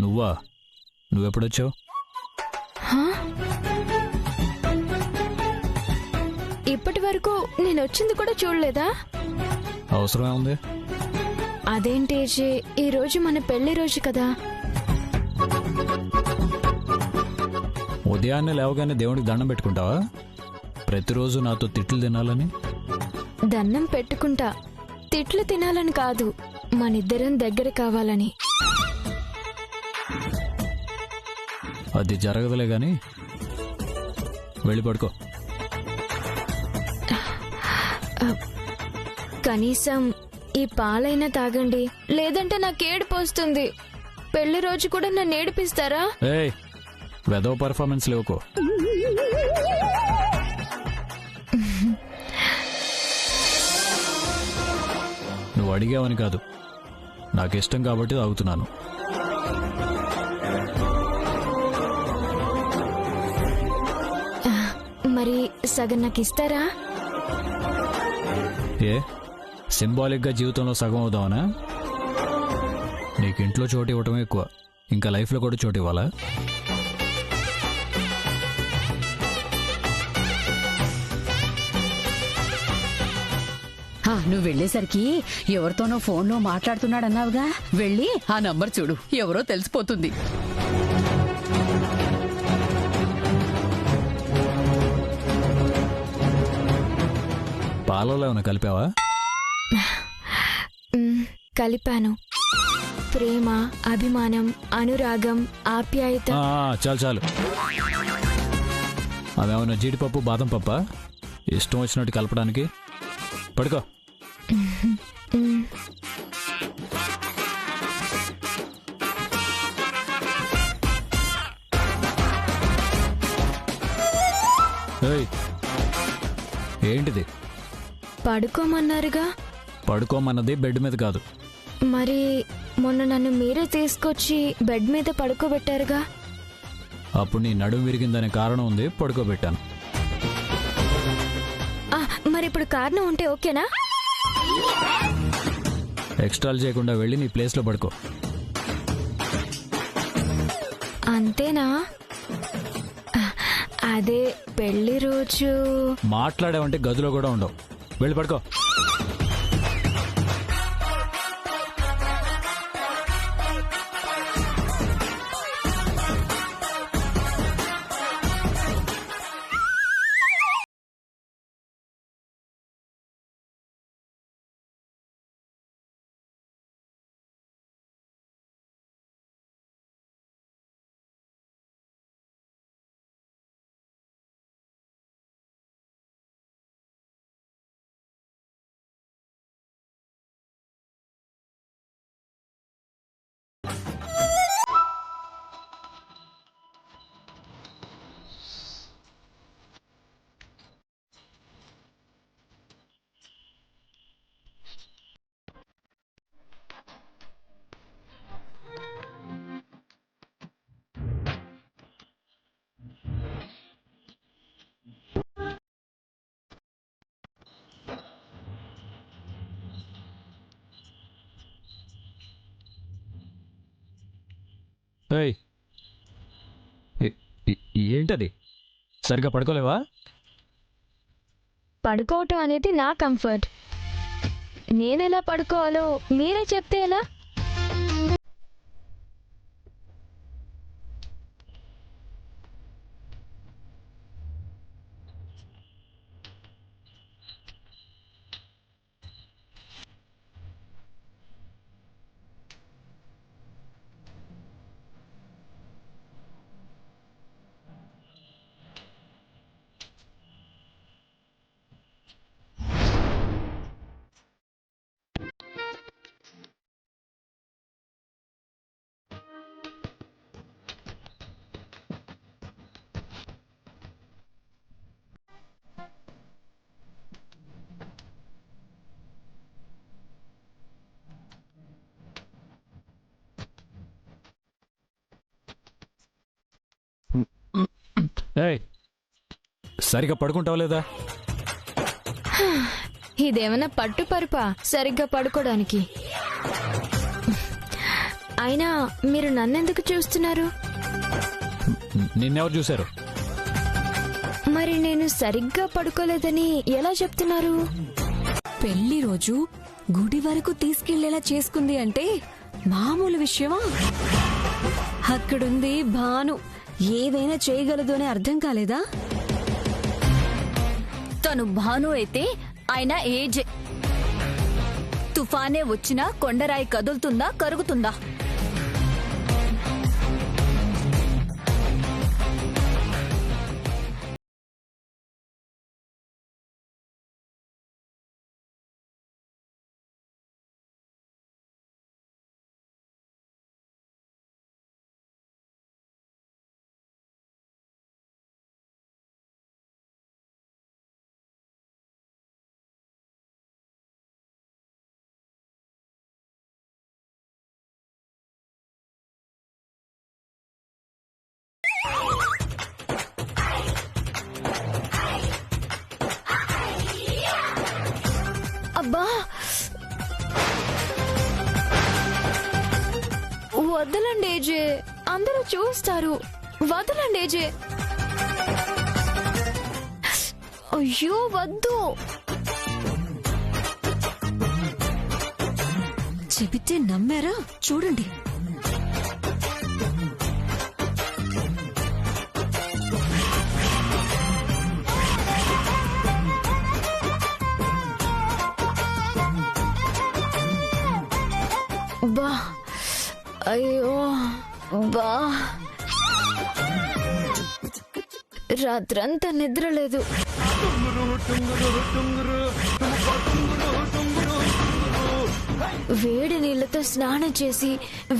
నువ్వా? నువ్వెప్పుడొచ్చావు? ఇప్పటి వరకు నేను వచ్చింది కూడా చూడలేదా? అవసరమే ఉంది. అదేంటి, ఈ రోజు మన పెళ్లి రోజు కదా. ఉదయాన్నే లేవగానే దేవుడికి దండం పెట్టుకుంటావా? ప్రతిరోజు నాతో తిట్లు తినాలని? దండం పెట్టుకుంటా, తిట్లు తినాలని కాదు, మనిద్దరం దగ్గర కావాలని. అది జరగదులే గాని వెళ్ళి పడుకో. కనీసం ఈ పాలైనా తాగండి, లేదంటే నాకు ఏడుపు వస్తుంది. పెళ్లి రోజు కూడా నన్ను ఏడిపిస్తారా? ఏయ్, వెదవ పర్ఫార్మెన్స్ లేవుకో. నువ్వు అడిగావని కాదు, నాకు ఇష్టం కాబట్టి తాగుతున్నాను. మరి సగం నాకు ఇస్తారా? ఏ సింబాలిక్గా జీవితంలో సగం అవుదామనా? నీకు ఇంట్లో చోటు ఇవ్వటమే ఎక్కువ, ఇంకా లైఫ్లో కూడా చోటు ఇవ్వాలా? నువ్వు వెళ్లేసరికి ఎవరితోనో ఫోన్లో మాట్లాడుతున్నాడన్నావుగా, వెళ్ళి ఆ నంబర్ చూడు, ఎవరో తెలిసిపోతుంది. పాలలో ఏమైనా కలిపావా? కలిపాను. ప్రేమ, అభిమానం, అనురాగం, ఆప్యాయత. చాలు చాలు. అవేమన్నా జీడిపప్పు బాదం పప్ప ఇష్టం వచ్చినట్టు కలపడానికి? పడుకో. ఏంటిది? పడుకోమన్నారుగా. పడుకోమన్నది బెడ్ మీద కాదు. మరి మొన్న నన్ను మీరే తీసుకొచ్చి బెడ్ మీద పడుకోబెట్టారుగా. అప్పుడు నీ నడుము విరిగిందనే కారణం ఉంది, పడుకోబెట్టాను. మరి ఇప్పుడు కారణం ఉంటే ఓకేనా? ఎక్స్ట్రాల్ చేయకుండా వెళ్ళి నీ ప్లేస్లో పడుకో. అంతేనా? అదే పెళ్లి రోజు మాట్లాడావంటే గదిలో కూడా ఉండవు. వెళ్ళి పడుకో. ఏంటది? సరిగ్గా పడుకోలేవా? పడుకోవటం అనేది నా కంఫర్ట్. నేనెలా పడుకోవాలో మీరే చెప్తే ఎలా? సరిగ్గా పడుకుంటావా లేదా? ఇదేమన్నా పట్టుపరుపా సరిగ్గా పడుకోవడానికి? అయినా మీరు నన్నెందుకు చూస్తున్నారు? నిన్నెవరు చూశారు? మరి నేను సరిగ్గా పడుకోలేదని ఎలా చెప్తున్నారు? పెళ్లి రోజు గుడి వరకు తీసుకెళ్లేలా చేసుకుంది అంటే మామూలు విషయమా? అక్కడుంది భాను, ఏదైనా చేయగలదు అని అర్థం కాలేదా? తను భాను అయితే ఆయన ఏజే. తుఫానే వచ్చినా కొండరాయి కదులుతుందా కరుగుతుందా? అబ్బా, వదలండి ఏజే, అందరూ చూస్తారు. వదలండి ఏజే. అయ్యో వద్దు. చెబితే నమ్మారా? చూడండి. బా, అయ్యో బా, రాత్రంతా నిద్రలేదు. వేడి నీళ్లతో స్నానం చేసి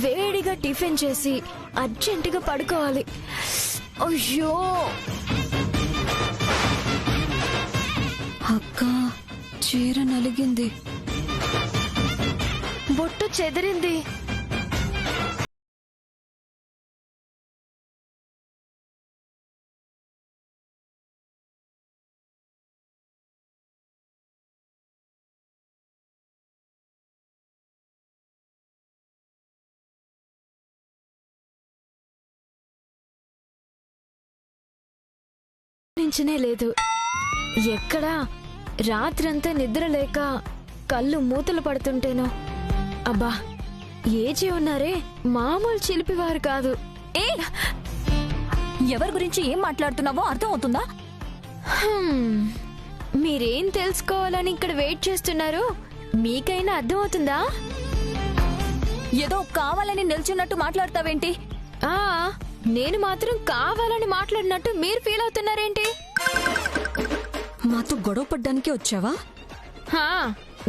వేడిగా టిఫిన్ చేసి అర్జెంటుగా పడుకోవాలి. అయ్యో అక్క, చీర నలిగింది. బొట్టు చెదిరింది. నించనే లేదు. ఎక్కడా రాత్రంతా నిద్ర లేక కళ్ళు మూతలు పడుతుంటేనో. అబ్బా, ఏజీ ఉన్నారే, మామూలు చిలిపివారు కాదు. ఏ, ఎవరి గురించి ఏం మాట్లాడుతున్నావో అర్థం అవుతుందా? మీరేం తెలుసుకోవాలని ఇక్కడ వెయిట్ చేస్తున్నారు? మీకైనా అర్థం అవుతుందా? ఏదో కావాలని నిల్చున్నట్టు మాట్లాడతావేంటి? ఆ, నేను మాత్రం కావాలని మాట్లాడినట్టు మీరు ఫీల్ అవుతున్నారేంటి? మాతో గొడవ పడ్డానికే వచ్చావా? హా,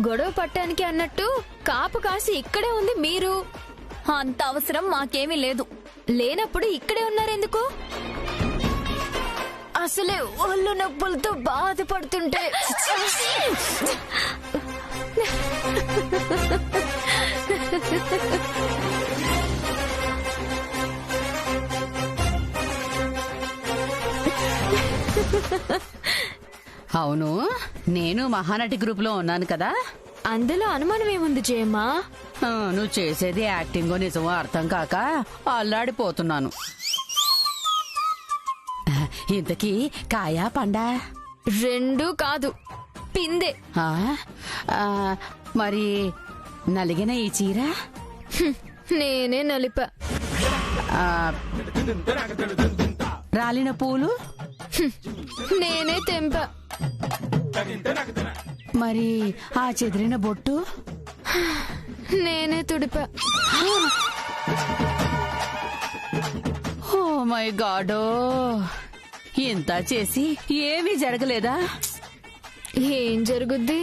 గొడవ పట్టానికి అన్నట్టు కాపు కాసి ఇక్కడే ఉంది మీరు. అంత అవసరం మాకేమీ లేదు. లేనప్పుడు ఇక్కడే ఉన్నారెందుకు? అసలే ఒళ్ళు నొప్పులతో బాధపడుతుంటే అవును, నేను మహానటి గ్రూప్ లో ఉన్నాను కదా. అందులో అనుమానం ఏముంది జయమ్మా? నువ్వు చేసేది యాక్టింగో నిజమో అర్థం కాక అల్లాడిపోతున్నాను. ఇంతకీ కాయా పండా? రెండూ కాదు, పిందే. ఆ, మరి నలిగిన ఈ చీర? నేనే నలిపా. రాలిన పూలు? నేనే తెంపా. మరి ఆ చెదిరిన బొట్టు? నేనే తుడిపా. ఓ మై గాడో, ఇంత చేసి ఏమీ జరగలేదా? ఏం జరుగుద్ది?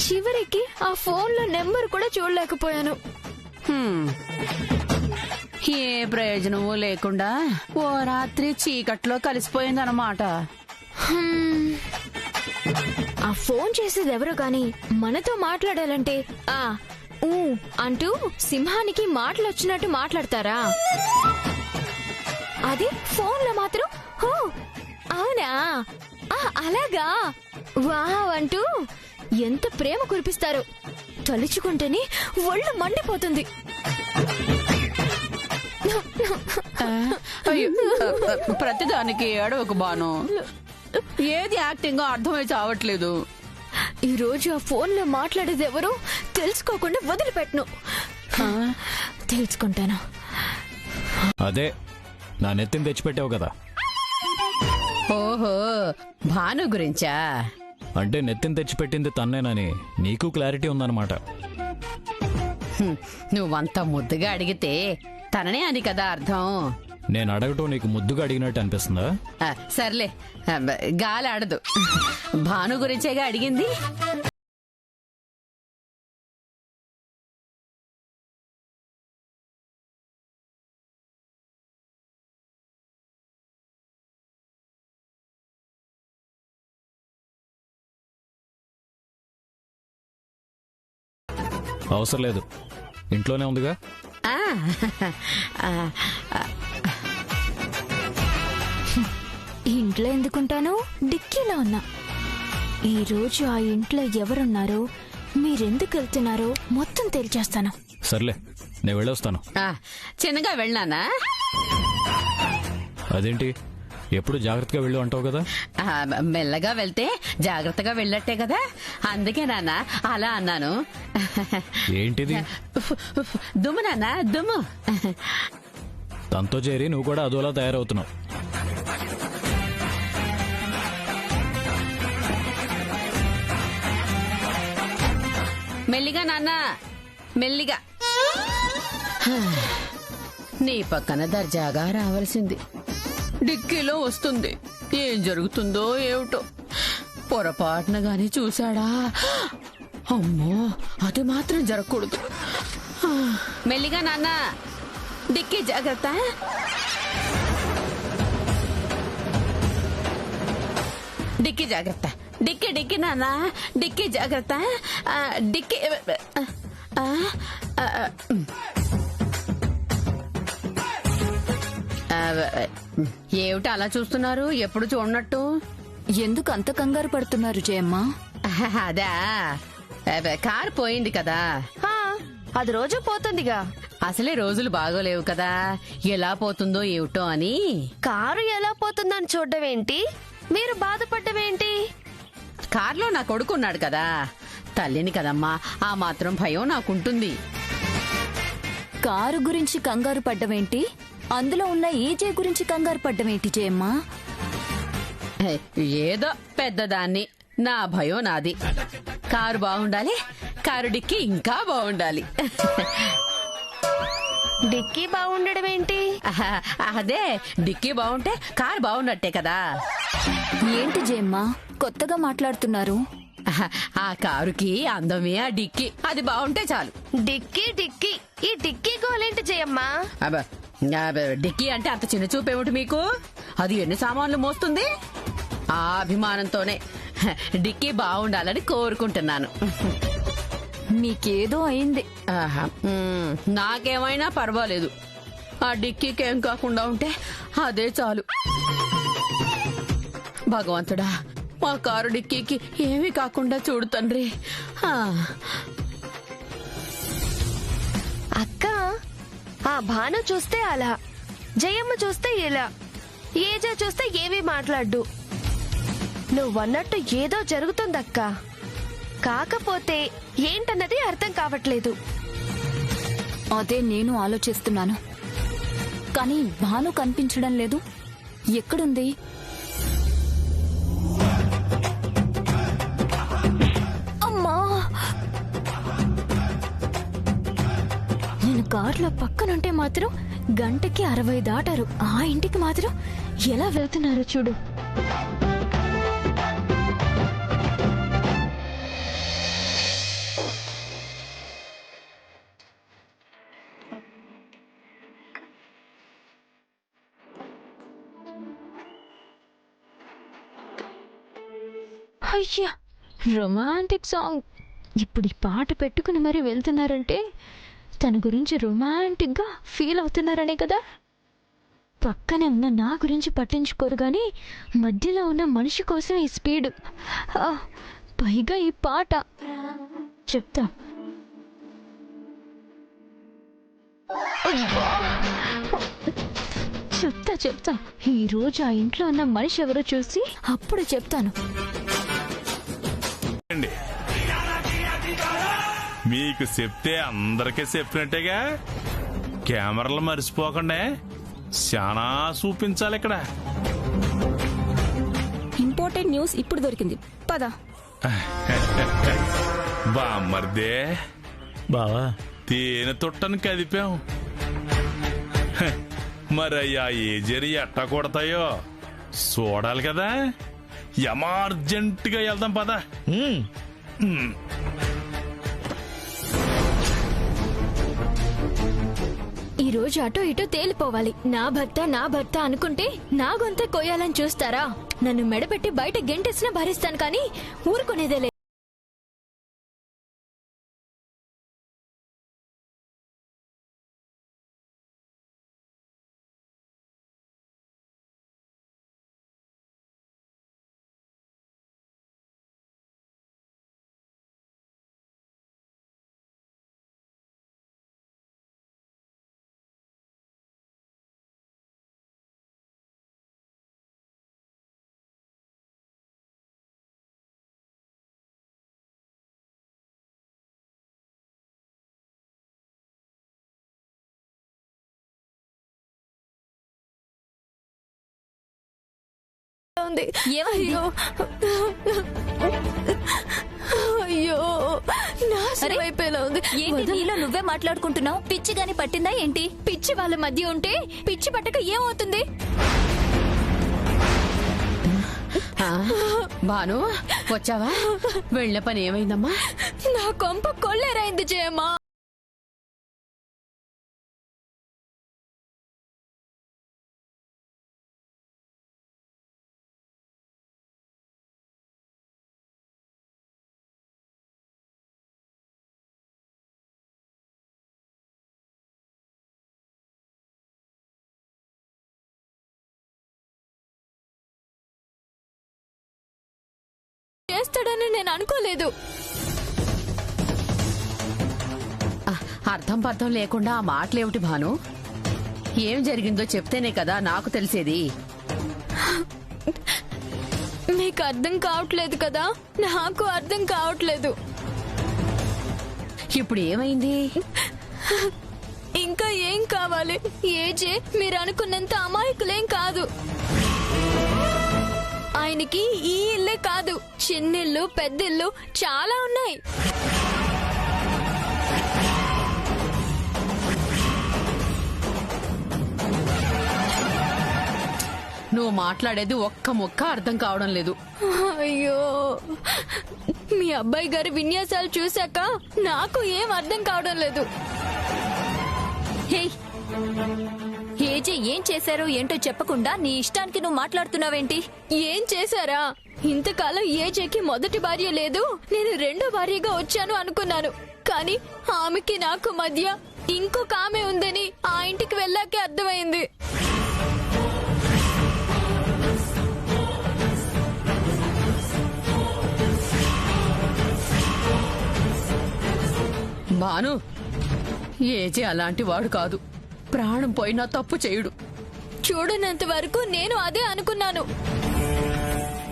చివరికి ఆ ఫోన్లో నెంబర్ కూడా చూడలేకపోయాను. ఏ ప్రయోజనమూ లేకుండా ఓ రాత్రి చీకట్లో కలిసిపోయిందన్నమాట. ఆ ఫోన్ చేసేది ఎవరో గాని మనతో మాట్లాడాలంటే ఆ ఊ అంటూ సింహానికి మాటలు వచ్చినట్టు మాట్లాడతారా? అది ఫోన్లో మాత్రం ఓ అవునా, అలాగా, వావ్ అంటూ ఎంత ప్రేమ కురిపిస్తారో. తలుచుకుంటేనే ఒళ్ళు మండిపోతుంది. అయ్యో, ప్రతిదానికి ఏడవకు బాను. ఏది యాక్టింగ్ అర్థమై చావట్లేదు. ఈ రోజు ఆ ఫోన్ లో మాట్లాడేది ఎవరు తెలుసుకోకుండా వదిలిపెట్టను. తెలుసుకుంటాను. అదే నా నెత్తిని తెచ్చిపెట్టావు కదా. ఓహో, భాను గురించా? అంటే నెత్తిని తెచ్చిపెట్టింది తన్నేనని నీకు క్లారిటీ ఉందన్నమాట. నువ్వంత ముద్దుగా అడిగితే తననే అని కదా అర్థం. నేను అడగటం నీకు ముద్దుగా అడిగినట్టు అనిపిస్తుందా? సర్లే, గాలి ఆడదు. భాను గురించేగా అడిగింది. అవసరం లేదు, ఇంట్లోనే ఉందిగా. ఆ, ఇంట్లో ఎందుకుంటాను? డిక్కీలో ఉన్నా. ఈ రోజు ఆ ఇంట్లో ఎవరున్నారో, మీరెందుకు వెళ్తున్నారో మొత్తం తెలిచేస్తాను. సర్లే, నేను వెళ్ళొస్తాను. చిన్నగా వెళ్ళానా? అదేంటి ఎప్పుడు జాగ్రత్తగా వెళ్ళు అంటావు కదా. మెల్లగా వెళ్తే జాగ్రత్తగా వెళ్ళట్టే కదా, అందుకే నాన్న అలా అన్నాను. ఏంటిది? దుమ్ము నాన్న, దుమ్ము. తనతో చేరి నువ్వు కూడా అదోలా తయారవుతున్నావు. మెల్లిగా నాన్న, మెల్లిగా. నీ పక్కన దర్జాగా రావాల్సింది డిక్కీలో వస్తుంది. ఏం జరుగుతుందో ఏమిటో, పొరపాటున గాని చూశాడా? అమ్మో, అది మాత్రం జరగకూడదు. మెల్లిగా నాన్న, డిక్కీ జాగ్రత్త. డిక్కీ జాగ్రత్త. డిక్కీ డిక్కీ నాన్న, డిక్కీ జాగ్రత్త. డిక్కీ. ఏమిటి అలా చూస్తున్నారు? ఎప్పుడు చూడనట్టు. ఎందుకు అంత కంగారు పడుతున్నారు జయమ్మ? అదా, కారు పోయింది కదా. అది రోజు పోతుందిగా. అసలే రోజులు బాగోలేవు కదా, ఎలా పోతుందో ఏమిటో అని. కారు ఎలా పోతుందని చూడడం ఏంటి, మీరు బాధపడ్డమేంటి? కారులో నా కొడుకున్నాడు కదా, తల్లిని కదమ్మా, ఆ మాత్రం భయం నాకుంటుంది. కారు గురించి కంగారు పడ్డమేంటి, అందులో ఉన్న ఈజే గురించి కంగారు పడ్డమేంటి జయమ్మ? ఏదో పెద్దదాన్ని, నా భయం నాది. కారు బాగుండాలి, కారు డిక్కీ ఇంకా బాగుండాలి. డిక్కీ బాగుండడం ఏంటి? అదే, డిక్కీ బాగుంటే కారు బాగున్నట్టే కదా. ఏంటి జయమ్మ కొత్తగా మాట్లాడుతున్నారు? ఆ కారుకి అందమే ఆ డిక్కీ, అది బాగుంటే చాలు. డిక్కీ డిక్కీ, ఈ డిక్కీ గోలేంటి జయమ్మా? డిక్కీ అంటే అంత చిన్న చూపేమిటి మీకు? అది ఎన్ని సామాన్లు మోస్తుంది? ఆ అభిమానంతోనే డిక్కీ బాగుండాలని కోరుకుంటున్నాను. మీకేదో అయింది. నాకేమైనా పర్వాలేదు, ఆ డిక్కీకి ఏం కాకుండా ఉంటే అదే చాలు. భగవంతుడా, మా కారు డిక్కీకి ఏమీ కాకుండా చూడు తండ్రి. అక్క, ఆ భాను చూస్తే అలా, జయమ్మ చూస్తే ఇలా, ఏజా చూస్తే ఏమీ మాట్లాడు. నువ్వన్నట్టు ఏదో జరుగుతుందక్క, కాకపోతే ఏంటన్నది అర్థం కావట్లేదు. అదే నేను ఆలోచిస్తున్నాను, కానీ భాను కనిపించడం లేదు. ఎక్కడుంది? అమ్మా, నేను కార్లో పక్కనుంటే మాత్రం గంటకి 60 దాటారు. ఆ ఇంటికి మాత్రం ఎలా వెళ్తున్నారు చూడు. అయ్యా, రొమాంటిక్ సాంగ్. ఇప్పుడు ఈ పాట పెట్టుకుని మరీ వెళ్తున్నారంటే తన గురించి రొమాంటిక్ గా ఫీల్ అవుతున్నారనే కదా. పక్కనే ఉన్న నా గురించి పట్టించుకోరు గాని మధ్యలో ఉన్న మనిషి కోసం ఈ స్పీడ్, పైగా ఈ పాట. చెప్తా. చెప్తా ఈ రోజు ఆ ఇంట్లో ఉన్న మనిషి ఎవరో చూసి అప్పుడు చెప్తాను. అండి. మీకు చెప్తే అందరికీ చెప్పినట్టేగా. కెమెరాలు మర్చిపోకండి, చాలా చూపించాలి ఇక్కడ. ఇంపార్టెంట్ న్యూస్ ఇప్పుడు దొరికింది, పద. బామ్మర్దే బావా తేనె తొట్టని కదిపాం. మరయ్యా ఏజరి ఎట్టా కొడతాయో చూడాలి కదా. ఎమర్జెంట్గా వెళ్దాం పద. ఈ రోజు అటో ఇటో తేలిపోవాలి. నా భర్త అనుకుంటే నా గొంతే కొయ్యాలని చూస్తారా? నన్ను మెడపెట్టి బయట గెంటేసినా భరిస్తాను, కానీ ఊరుకునేదే లేదు. అయ్యో అయ్యో నాశనం అయిపోయేలా ఉంది. ఏంటి నీలో నువ్వే మాట్లాడుకుంటున్నావు? పిచ్చి గాని పట్టిందా ఏంటి? పిచ్చి వాళ్ళ మధ్య ఉంటే పిచ్చి పట్టక ఏమవుతుంది? భాను వచ్చావా? వెళ్ళే పని ఏమైందమ్మా? నా కొంప కొల్లేరైంది జయమ్మా. చేస్తాడని నేను అనుకోలేదు. అర్థం పర్థం లేకుండా ఆ మాటలేమిటి భాను? ఏం జరిగిందో చెప్తేనే కదా నాకు తెలిసేది. మీకు అర్థం కావట్లేదు కదా? నాకు అర్థం కావట్లేదు. ఇప్పుడు ఏమైంది? ఇంకా ఏం కావాలి? ఏజే మీరు అనుకున్నంత అమాయకులేం కాదు. ఆయనకి ఈ ఇల్లే కాదు, చిన్నిల్లు పెద్దిల్లు చాలా ఉన్నాయి. నువ్వు మాట్లాడేది ఒక్క ముక్క అర్థం కావడం లేదు. అయ్యో, మీ అబ్బాయి గారి విన్యాసాలు చూశాక నాకు ఏం అర్థం కావడం లేదు. ఏజే ఏం చేశారో ఏంటో చెప్పకుండా నీ ఇష్టానికి నువ్వు మాట్లాడుతున్నావేంటి? ఏం చేశారా? ఇంతకాలం ఏజేకి మొదటి భార్య లేదు, నేను రెండో భార్యగా వచ్చాను అనుకున్నాను. కానీ ఆమెకి నాకు మధ్య ఇంకొక ఆమె ఉందని ఆ ఇంటికి వెళ్ళాకే అర్థమైంది. భాను, ఏజే అలాంటి వాడు కాదు. ప్రాణం పోయినా తప్పు చేయుడు. చూడనంత వరకు నేను అదే అనుకున్నాను.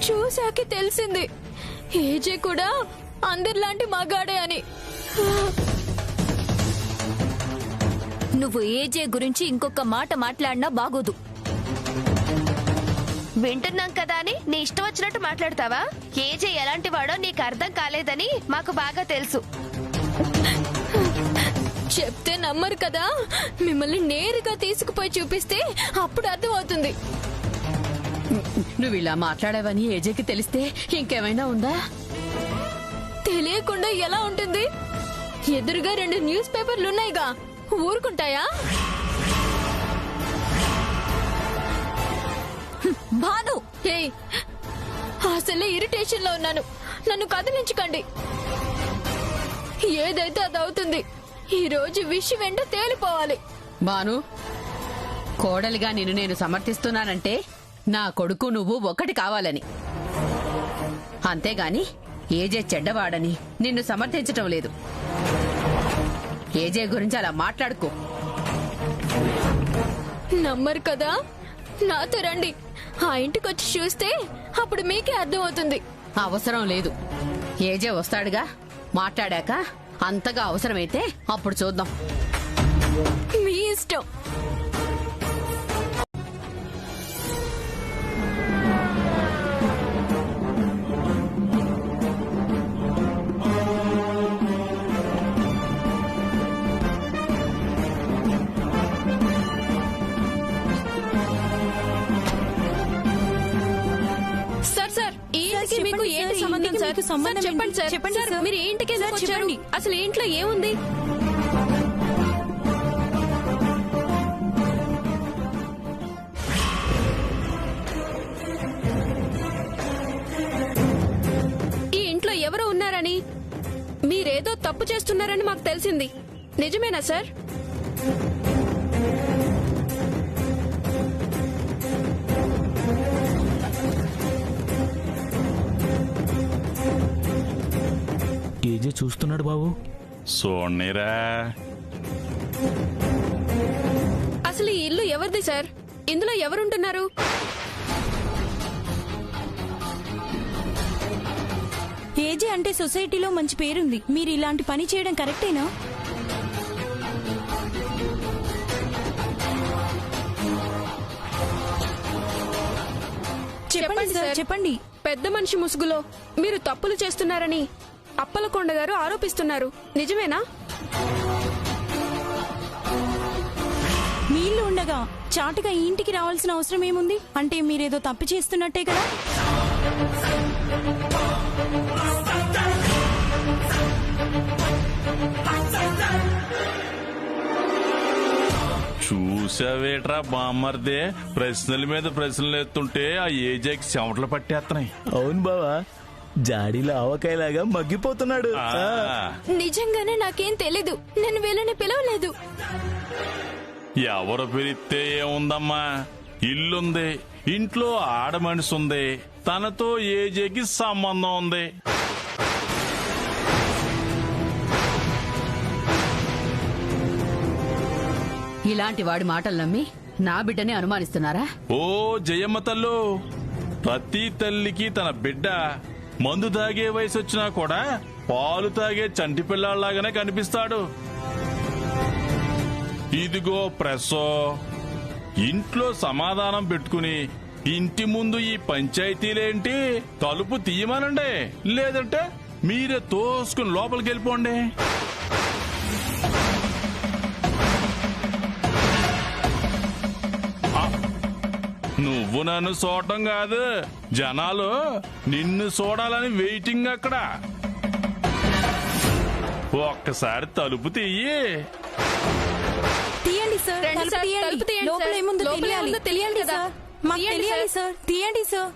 చూశాకే తెలిసింది ఏజే కూడా అందరిలాంటి మగాడే అని. నువ్వు ఏజే గురించి ఇంకొక మాట మాట్లాడినా బాగోదు. వింటున్నాం కదా అని నీ ఇష్టం వచ్చినట్టు మాట్లాడతావా? ఏజే ఎలాంటి వాడో నీకు అర్థం కాలేదని మాకు బాగా తెలుసు. చెప్తే నమ్మరు కదా. మిమ్మల్ని నేరుగా తీసుకుపోయి చూపిస్తే అప్పుడు అర్థమవుతుంది. నువ్వు ఇలా మాట్లాడావని ఏజేకి తెలిస్తే ఇంకేమైనా ఉందా? తెలియకుండా ఎలా ఉంటుంది? ఎదురుగా 2 న్యూస్ పేపర్లున్నాయిగా, ఊరుకుంటాయా? భాను, ఏయ్, అసలే ఇరిటేషన్ లో ఉన్నాను. నన్ను కదిలించకండి. ఏదైతే అది అవుతుంది. ఈ రోజు విషయం ఏంటో తేలిపోవాలి. భాను, కోడలిగా నిన్ను నేను సమర్థిస్తున్నానంటే నా కొడుకు నువ్వు ఒకటి కావాలని. అంతేగాని ఏజే చెడ్డవాడని నిన్ను సమర్థించటం లేదు. ఏజే గురించి అలా మాట్లాడుకో. నమ్మరు కదా. నాతో రండి. ఆ ఇంటికి వచ్చి చూస్తే అప్పుడు మీకే అర్థమవుతుంది. అవసరం లేదు. ఏజే వస్తాడుగా, మాట్లాడాక అంతగా అవసరమైతే అప్పుడు చూద్దాం. మీ ఇష్టం. సార్ ఈ ఇంటికి మీకు ఏంటి సంబంధం సార్? సార్ చెప్పండి సార్. సార్ మీరు ఈ ఇంటికి ఎందుకు వచ్చారు? అసలు ఈ ఇంట్లో ఏముంది? ఈ ఇంట్లో ఎవరు ఉన్నారని, మీరేదో తప్పు చేస్తున్నారని మాకు తెలిసింది. నిజమేనా సార్? ఏజే చూస్తున్నాడు బాబు. చూడనిరా. అసలు ఈ ఇల్లు ఎవరిది సార్? ఇందులో ఎవరుంటున్నారు? ఏజే అంటే సొసైటీలో మంచి పేరుంది. మీరు ఇలాంటి పని చేయడం కరెక్టేనా? చెప్పండి సార్, చెప్పండి. పెద్ద మనిషి ముసుగులో మీరు తప్పులు చేస్తున్నారని అప్పలకొండ గారు ఆరోపిస్తున్నారు. నిజమేనా? మీ ఇల్లు ఉండగా చాటుగా ఈ ఇంటికి రావాల్సిన అవసరం ఏముంది? అంటే మీరేదో తప్పు చేస్తున్నట్టే కదా? చూసావేట్రా బామ్మర్దే, ప్రశ్నల మీద ప్రశ్నలు ఎత్తుంటే ఆ ఏజేకి చెమటలు పట్టేస్తున్నాయి. అవును బావా, జాడీలో ఆవకాయలాగా మగ్గిపోతున్నాడు. నిజంగానే నాకేం తెలీదు. నేను వీళ్ళని పిలవలేదు. ఎవరు పిలిస్తే ఏముందమ్మా, ఇల్లుంది, ఇంట్లో ఆడ మనిషి ఉంది, తనతో ఏజేకి సంబంధం ఉంది. ఇలాంటి వాడి మాటలు నమ్మి నా బిడ్డని అనుమానిస్తున్నారా? ఓ జయమ్మ తల్లు, ప్రతి తల్లికి తన బిడ్డ మందు తాగే వయసు వచ్చినా కూడా పాలు తాగే చంటి పిల్లాళ్లాగానే కనిపిస్తాడు. ఇదిగో ప్రెస్సో, ఇంట్లో సమాధానం పెట్టుకుని ఇంటి ముందు ఈ పంచాయతీలేంటి, తలుపు తీయమనండి, లేదంటే మీరే తోసుకుని లోపలికి వెళ్ళిపోండి. నువ్వు నన్ను చూడటం కాదు, జనాలు నిన్ను చూడాలని వెయిటింగ్ అక్కడ. ఒక్కసారి తలుపు తీయి. తీయండి సార్, రండి తలుపు సార్, తీయండి. తలుపు తీయండి లోపల సార్. ఏముందో లోపల తెలియాలి. ఏముందో తెలియాలి కదా. సార్, మాకు తీయండి తెలియాలి సార్. సార్. తీయండి సార్.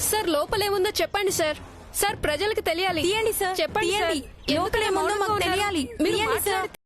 సార్ లోపలేముందో చెప్పండి సార్. సార్ ప్రజలకు తెలియాలి. తీయండి సార్, చెప్పండి సార్. తీయండి. ఎందుకలా లోపలేముందో మౌనంగా మాకు ఉన్నారు? తెలియాలి. మీరు తీయండి సార్. మాట్లాడితే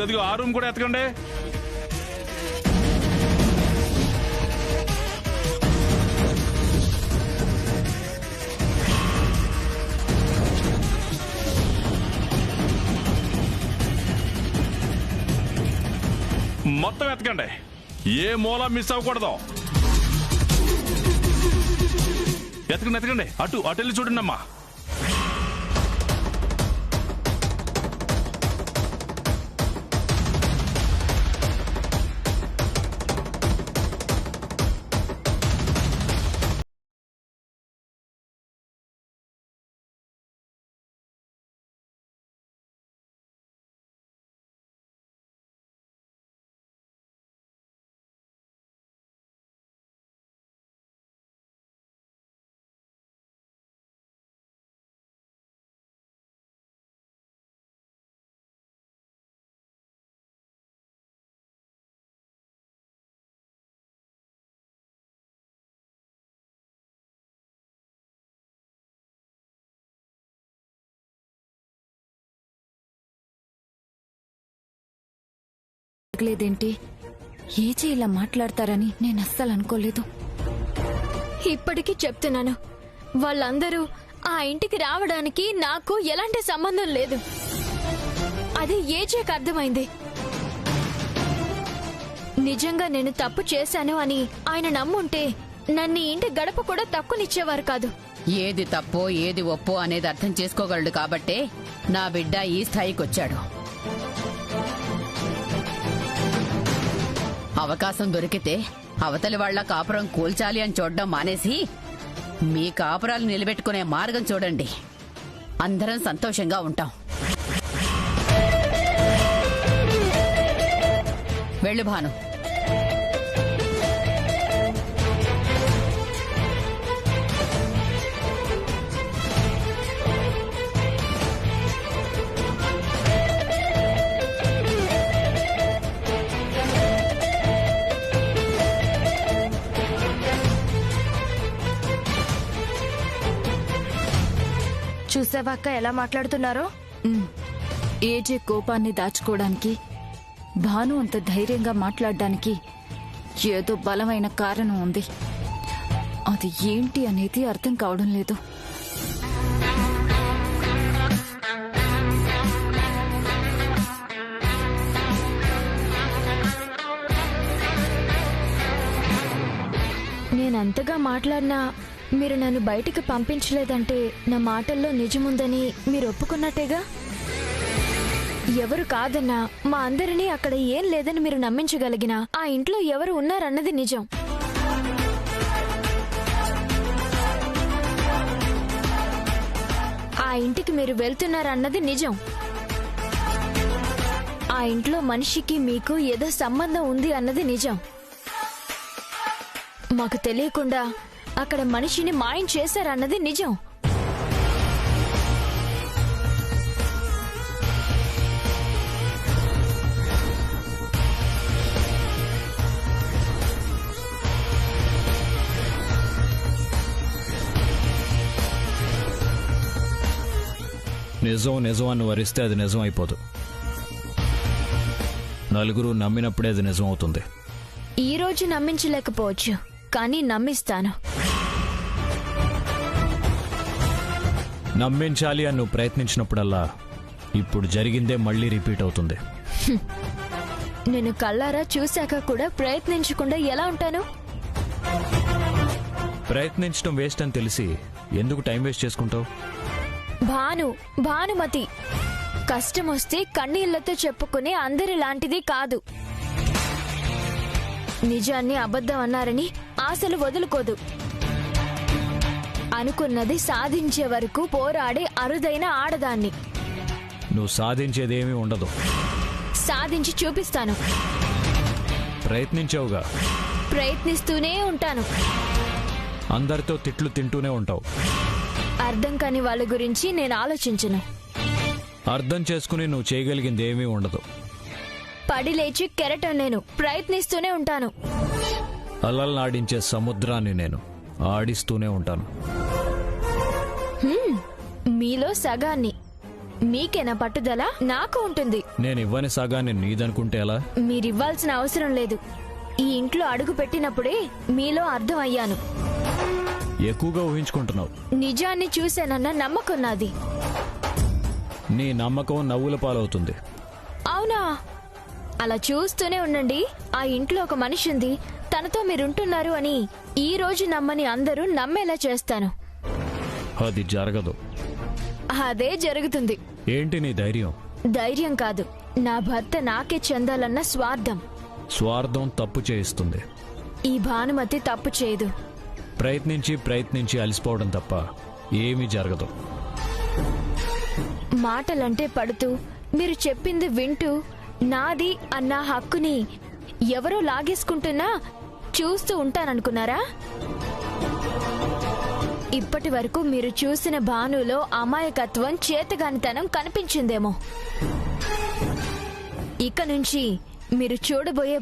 అదిగో ఆ రూమ్ కూడా ఎత్తకండి. మొత్తం ఎతకండి, ఏ మూల మిస్ అవ్వకూడదు. ఎతకండి ఎతకండి, అటు వెళ్ళి చూడండి అమ్మా. లేదేంటి? ఏజీ ఇలా మాట్లాడతారని నేను అస్సలు అనుకోలేదు. ఇప్పటికీ చెప్తున్నాను, వాళ్ళందరూ ఆ ఇంటికి రావడానికి నాకు ఎలాంటి సంబంధం లేదు. అది ఏజీకి అర్థమైంది. నిజంగా నేను తప్పు చేశాను అని ఆయన నమ్ముంటే నన్ను ఈ ఇంటి గడప కూడా తక్కువనిచ్చేవారు కాదు. ఏది తప్పో ఏది ఒప్పో అనేది అర్థం చేసుకోగలడు కాబట్టే నా బిడ్డ ఈ స్థాయికి వచ్చాడు. అవకాశం దొరికితే అవతలి వాళ్ల కాపురం కూల్చాలి అని చూడడం మానేసి మీ కాపురాలు నిలబెట్టుకునే మార్గం చూడండి. అందరం సంతోషంగా ఉంటాం. వెళ్ళు భాను. చూసావక్క ఎలా మాట్లాడుతున్నారో? ఏజే కోపాన్ని దాచుకోవడానికి, భాను అంత ధైర్యంగా మాట్లాడడానికి ఏదో బలమైన కారణం ఉంది. అది ఏంటి అనేది అర్థం కావడం లేదు. నేనంతగా మాట్లాడినా మీరు నన్ను బయటికి పంపించలేదంటే నా మాటల్లో నిజముందని మీరు ఒప్పుకున్నట్టేగా. ఎవరు కాదన్నా మా అందరినీ అక్కడ ఏం లేదని మీరు నమ్మించగలిగినా ఆ ఇంట్లో ఎవరు ఉన్నారన్నది నిజం. ఆ ఇంటికి మీరు వెళ్తున్నారన్నది నిజం. ఆ ఇంట్లో మనిషికి మీకు ఏదో సంబంధం ఉంది అన్నది నిజం. మాకు తెలియకుండా అక్కడ మనిషిని మాయం చేశారన్నది నిజం. నిజం నిజం అని వరిస్తే అది నిజం అయిపోదు. నలుగురు నమ్మినప్పుడే అది నిజం అవుతుంది. ఈ రోజు నమ్మించలేకపోవచ్చు, కానీ నమ్మిస్తాను. నమ్మించాలి అని నువ్వు ప్రయత్నించినప్పుడల్లా ఇప్పుడు జరిగిందే మళ్ళీ రిపీట్ అవుతుంది. నేను కళ్ళారా చూశాక కూడా ప్రయత్నించకుండా ఎలా ఉంటాను? ప్రయత్నించడం వేస్ట్ అని తెలిసి ఎందుకు టైం వేస్ట్ చేసుకుంటావు? భానుమతి కష్టం వస్తే కన్నీళ్లతో చెప్పుకునే అందరిలాంటిది కాదు. నిజాన్ని అబద్ధం అన్నారని ఆశలు వదులుకోదు. అనుకున్నది సాధించే వరకు పోరాడే అరుదైన ఆడదాన్ని. నువ్వు సాధించేదేమీ ఉండదు. సాధించి చూపిస్తాను. ప్రయత్నించావుగా. ప్రయత్నిస్తూనే ఉంటాను. అందరితో తిట్లు తింటూనే ఉంటావు. అర్థం కాని వాళ్ళ గురించి నేను ఆలోచించను. అర్థం చేసుకుని నువ్వు చేయగలిగింది ఏమీ ఉండదు. పడి లేచి కెరటం నేను. ప్రయత్నిస్తూనే ఉంటాను. అలలు నాడించే సముద్రాన్ని నేను ఆడిస్తూనే ఉంటాను. మీలో సగాన్ని మీకేనా పట్టుదల? నాకు ఉంటుంది. నేను ఇవ్వని సగాన్ని నీదనుకుంటే ఎలా? మీరివ్వాల్సిన అవసరం లేదు. ఈ ఇంట్లో అడుగు పెట్టినప్పుడే మీలో అర్థం అయ్యాను. ఎక్కువగా ఊహించుకుంటున్నావు. నిజాన్ని చూశానన్న నమ్మకం నాది. నీ నమ్మకం నవ్వుల పాలవుతుంది. అవునా? అలా చూస్తూనే ఉండండి. ఆ ఇంట్లో ఒక మనిషి ఉంది, తనతో మీరుంటున్నారు అని ఈ రోజు నమ్మని అందరూ నమ్మేలా చేస్తాను. అది జరగదు. అదే జరుగుతుంది. ఏంటి నీ ధైర్యం? ధైర్యం కాదు, నా భర్త నాకే చెందాలన్న స్వార్థం. స్వార్థం తప్పు చేయిస్తుంది. ఈ భానుమతి తప్పు చేయదు. ప్రయత్నించి అలసిపోవడం తప్ప ఏమీ జరగదు. మాటలంటే పడుతూ మీరు చెప్పింది వింటూ నాది అన్న హక్కుని ఎవరో లాగేసుకుంటున్నా చూస్తూ ఉంటాననుకున్నారా? ఇప్పటి వరకు మీరు చూసిన భానులో అమాయకత్వం, చేతగానితనం కనిపించిందేమో. ఇక నుంచి మీరు చూడబోయే